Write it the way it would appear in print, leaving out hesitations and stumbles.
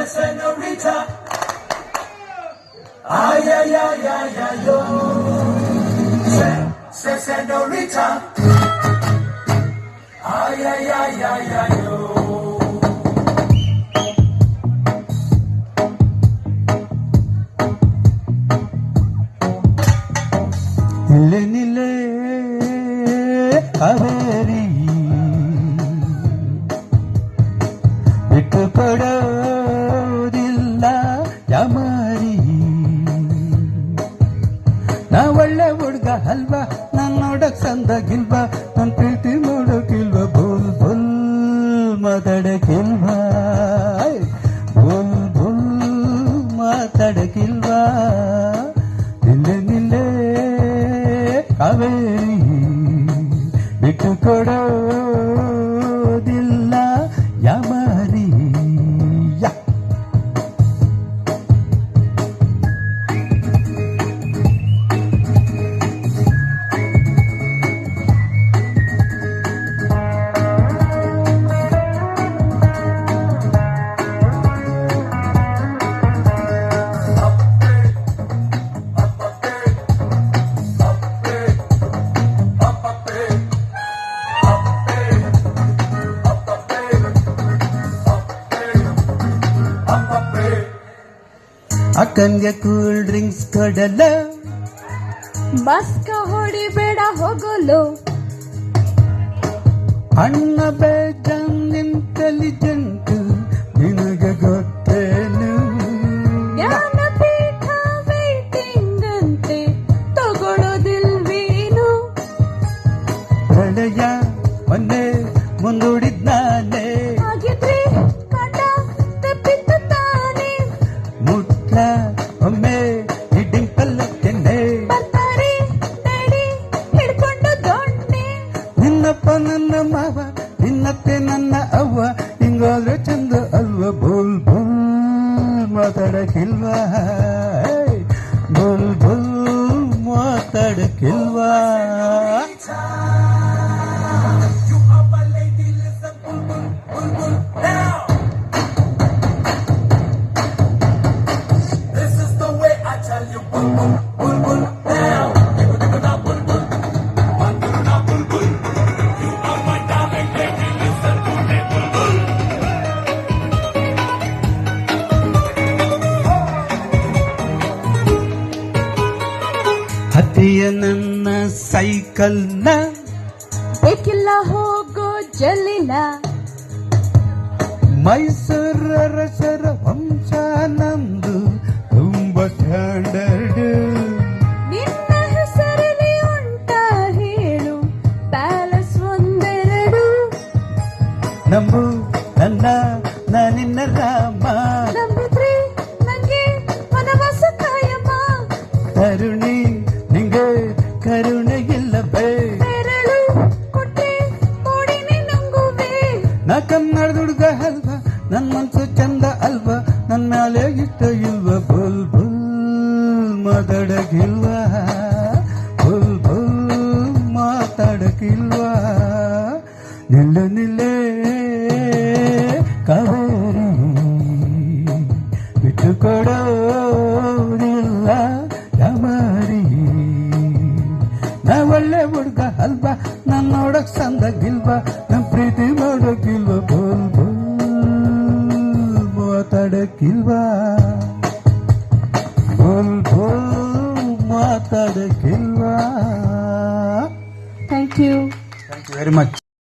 Senorita, ay, ay, ay, ay, ay, yo. Senorita, ay, ay, ay, ay, ay, yo. ನಿಲೆ ನಿಲೆ Kaveri ಬಿಟ್ಟು ಕೊಡೋದಿಲ್ಲ ಯಾಮಾರಿ ನಾ ಒಳ್ಳೆ ಹುಡ್ಗ ಅಲ್ವಾ ನಾನ್ ನೋಡಕ್ ಸಂದಾಗಿಲ್ವಾ ನನ್ ಪ್ರೀತಿ ಮಾಡೋಕಿಲ್ವಾ ಬೋಲ್ ಬೋಲ್ ಮಾತಾಡಕ್ಕಿಲ್ವಾ ಬೋಲ್ ಬೋಲ್ ಮಾತಾಡಕ್ಕಿಲ್ವಾ ನಿಲ್ಲೆ ನಿಲ್ಲೆ ಕಾವೇರಿ ಬಿಟ್ಟು ಕೊಡೋದಿಲ್ಲ ಯಾಮಾರಿ ಯಾ ಅಕ್ಕನ್ಗೆ ಕೂಲ್ ಡ್ರಿಂಕ್ಸ್ ಕೊಡಲ್ಲ ಮಸ್ಕ ಹೊಡಿಬೇಡ ಹೋಗಲು ಅಣ್ಣ ಬೇಜನ್ ಇಂಟೆಲಿಜೆಂಟ್ ನಿನಗೆ ಗೊತ್ತೇನು ಜ್ಞಾನಪೀಠ ವೈಟಿಂಗ್ ಅಂತೆ ತಗೊಳ್ಳೋದಿಲ್ವೇನು ಪ್ರಳಯ ಮೊನ್ನೆ ಮುಂದೂಡಿದ್ನಾನೆ ಹಾಗಿದ್ರೆ ಕಾಟ ತಪ್ಪಿತ್ತು ತಾನೆ ಮುಟ್ಲ ಒಮ್ಮೆ ಡಿಂಪಲ್ಲಕ್ಕೇನೆ ಬರ್ತಾರೆ ಡ್ಯಾಡಿ ಹಿಡ್ಕೊಂಡು ದೊಣ್ಣೆ ನಿನ್ನಪ್ಪ ನನ್ನ ಮಾವ ನಿನ್ನತ್ತೆ ನನ್ನ ಅವ್ವ ಹಿಂಗಾದ್ರೆ ಚಂದ ಅಲ್ವ ಬೋಲ್ ಬೋಲ್ ಮಾತಾಡಕ್ಕಿಲ್ವಾ ಬೋಲ್ ಬೋಲ್ ಮಾತಾಡಕ್ಕಿಲ್ವಾ You are my lady, listen, bulbul, bulbul, now. This is the way I tell you, bulbul, bulbul, now. Bulbul, bulbul, you are my darling lady, listen to me, bulbul. ಹತ್ತಿಯ ನನ್ನ ಸೈಕಲ್ನ ಬೇಕಿಲ್ಲ ಹೋಗೋ ಜಲಿಲ ಮೈಸೂರರಸರ ವಂಶ ನಂದು ತುಂಬ ಸ್ಟ್ಯಾಂಡರ್ಡ್ ನಿನ್ನ ಹೆಸರಲ್ಲಿ ಉಂಟ ಹೇಳು ಪ್ಯಾಲೇಸ್ ಒಂದೆರಡು ನಂಬು ನನ್ನ ನಾನಿನ್ನ ರಾಮ ನಂಬಿದ್ರೆ ನಂಗೆ ವನವಾಸ ಕಾಯಮ್ಮ ತರುಣಿ ನಿಂಗೆ ಕರುಣೆ ಇಲ್ಲವೇ ಬೆರಳು ಕೊಟ್ಟೆ ಕೋಡಿನಿ ನಂಗುವೆ ನಾ ಕನ್ನಡ ಹುಡುಗ ಅಲ್ವಾ ನನ್ ಮನ್ಸು ಚಂದ ಅಲ್ವಾ ನನ್ ಮ್ಯಾಲೆ ಇಷ್ಟ ಇಲ್ವಾ ಬೋಲ್ ಬೋಲ್ ಮಾತಾಡಕ್ಕಿಲ್ವಾ ಬೋಲ್ ಬೋಲ್ ಮಾತಾಡಕ್ಕಿಲ್ವಾ ನಿಲ್ಲೆ ನಿಲ್ಲೆ ಕಾವೇರಿ ಬಿಟ್ಟು ಕೊಡೋದಿಲ್ಲ ಯಾಮಾರಿ ನಾ ಒಳ್ಳೆ ಹುಡ್ಗ ಅಲ್ವಾ ನಾನ್ ನೋಡಕ್ ಸಂದಾಗಿಲ್ವಾ ನಮ್ ಪ್ರೀತಿ ಮಾಡೋಕಿಲ್ವಾ ಬೋಲ್ ಬೋಲ್ ಮಾತಾಡಕ್ಕಿಲ್ವಾ ಬೋಲ್ ಬೋಲ್ ಮಾತಾಡಕ್ಕಿಲ್ವಾ ಥ್ಯಾಂಕ್ ಯು ವೆರಿ ಮಚ್.